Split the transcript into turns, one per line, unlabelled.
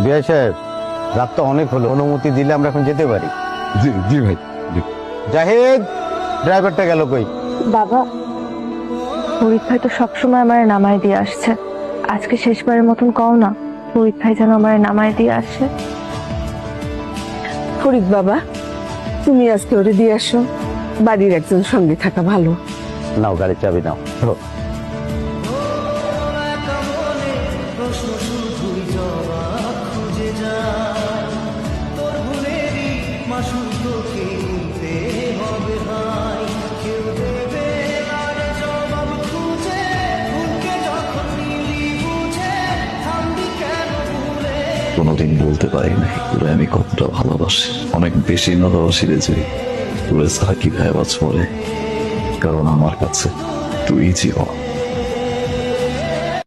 বিআই সাহেব, রাত তো অনেক হলো, অনুমতি দিলে আমরা এখন যেতে পারি।
জি জি ভাই, জি।
জাহিদ, ড্রাইভারটা গেল কই?
বাবা, পরীক্ষায় তো সবসময় আমার নামায় দিয়ে আসছে, আজকে শেষবারের মতন কও না, পরীক্ষায় যেন আমার নামায় দিয়ে আসে।
ফরিদ বাবা, তুমি আজকে ওরে দিয়ে আসো, বাড়ির একজন সঙ্গে থাকা ভালো।
নাও গাড়ির চাবি নাও।
কোনোদিন বলতে পারি নাই তোরে আমি কতটা ভালোবাসি, অনেক বেশি ভালোবাসি রে যে তোরে ছাড়া কিভাবে বাঁচবো রে, কারণ আমার কাছে তুই জীবন।